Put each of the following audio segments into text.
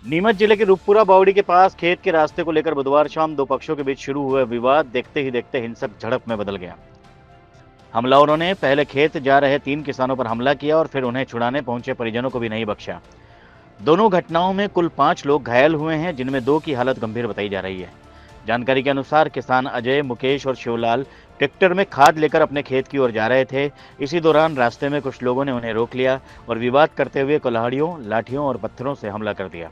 नीमच जिले के रूपपुरा बावड़ी के पास खेत के रास्ते को लेकर बुधवार शाम दो पक्षों के बीच शुरू हुआ विवाद देखते ही देखते हिंसक झड़प में बदल गया। हमलावरों ने पहले खेत जा रहे 3 किसानों पर हमला किया और फिर उन्हें छुड़ाने पहुंचे परिजनों को भी नहीं बख्शा। दोनों घटनाओं में कुल 5 लोग घायल हुए हैं, जिनमें 2 की हालत गंभीर बताई जा रही है। जानकारी के अनुसार किसान अजय, मुकेश और शिवलाल ट्रैक्टर में खाद लेकर अपने खेत की ओर जा रहे थे। इसी दौरान रास्ते में कुछ लोगों ने उन्हें रोक लिया और विवाद करते हुए कुल्हाड़ियों, लाठियों और पत्थरों से हमला कर दिया।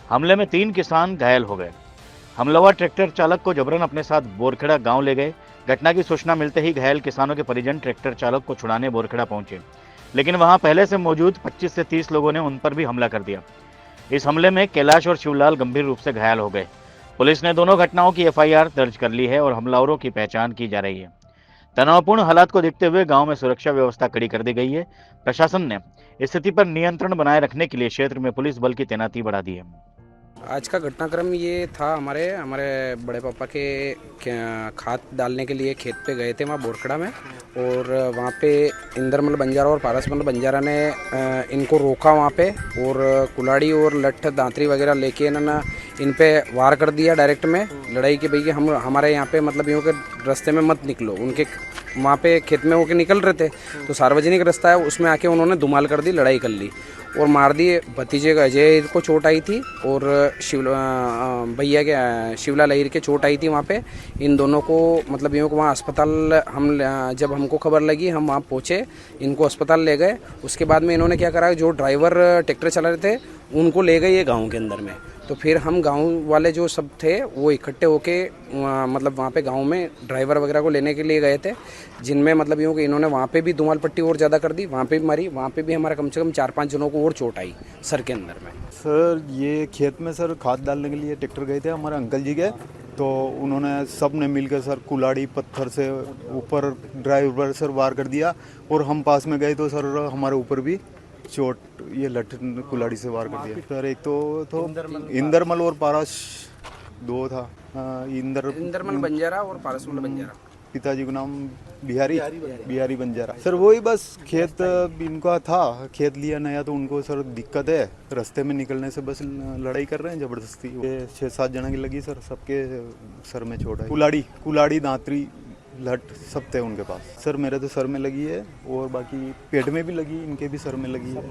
हमले में 3 किसान घायल हो गए। हमलावर ट्रैक्टर चालक को जबरन अपने साथ बोरखेड़ा गांव ले गए। घटना की सूचना मिलते ही घायल किसानों के परिजन ट्रैक्टर चालक को छुड़ाने बोरखेड़ा पहुंचे, लेकिन वहां पहले से मौजूद 25 से 30 लोगों ने उन पर भी हमला कर दिया। इस हमले में कैलाश और शिवलाल गंभीर रूप से घायल हो गए। पुलिस ने दोनों घटनाओं की एफआईआर दर्ज कर ली है और हमलावरों की पहचान की जा रही है। तनावपूर्ण हालात को देखते हुए गांव में सुरक्षा व्यवस्था कड़ी कर दी गई है। प्रशासन ने स्थिति पर नियंत्रण बनाए रखने के लिए क्षेत्र में पुलिस बल की तैनाती बढ़ा दी है। आज का घटनाक्रम ये था, हमारे बड़े पापा के खाद डालने के लिए खेत पे गए थे वहाँ बोरखड़ा में, और वहाँ पे इंदरमल बंजारा और पारसमल बंजारा ने इनको रोका वहाँ पे, और कुल्हाड़ी और लठ दांतरी वगैरह लेके इन्होंने इन पे वार कर दिया डायरेक्ट में लड़ाई के, भाई हम हमारे यहाँ पे मतलब यूँ के रास्ते में मत निकलो। उनके वहाँ पे खेत में होके निकल रहे थे तो सार्वजनिक रास्ता है, उसमें आके उन्होंने धुमाल कर दी, लड़ाई कर ली और मार दिए। भतीजे का अजय को चोट आई थी और भैया के शिवला लहिर के चोट आई थी वहाँ पे। इन दोनों को मतलब यूँ वहाँ अस्पताल हम जब हमको खबर लगी हम वहाँ पहुँचे, इनको अस्पताल ले गए। उसके बाद में इन्होंने क्या करा, जो ड्राइवर ट्रैक्टर चला रहे थे उनको ले गए ये गाँव के अंदर में। तो फिर हम गांव वाले जो सब थे वो इकट्ठे होके मतलब वहाँ पे गांव में ड्राइवर वगैरह को लेने के लिए गए थे, जिनमें मतलब यूँ कि इन्होंने वहाँ पे भी धुमाल पट्टी और ज़्यादा कर दी, वहाँ पे भी मारी, वहाँ पे भी हमारा कम से कम 4-5 जनों को और चोट आई सर के अंदर में। सर ये खेत में सर खाद डालने के लिए ट्रैक्टर गए थे हमारे अंकल जी के, तो उन्होंने सब ने मिलकर सर कुल्हाड़ी पत्थर से ऊपर ड्राइवर सर वार कर दिया, और हम पास में गए तो सर हमारे ऊपर भी चोट, ये लठ कुल्हाड़ी से वार कर दिया सर। एक तो इंदरमल और पारस 2 था, इंदरमल बंजारा और पारसमल बंजारा। पिताजी का नाम बिहारी बंजारा। सर वही बस खेत इनका था, खेत लिया नया तो उनको सर दिक्कत है रास्ते में निकलने से, बस लड़ाई कर रहे हैं जबरदस्ती। 6-7 जना की लगी सर, सबके सर में चोट है। कुल्हाड़ी दांतरी लट सब थे उनके पास। सर मेरे तो सर में लगी है और बाकी पेट में भी लगी, इनके भी सर में लगी है।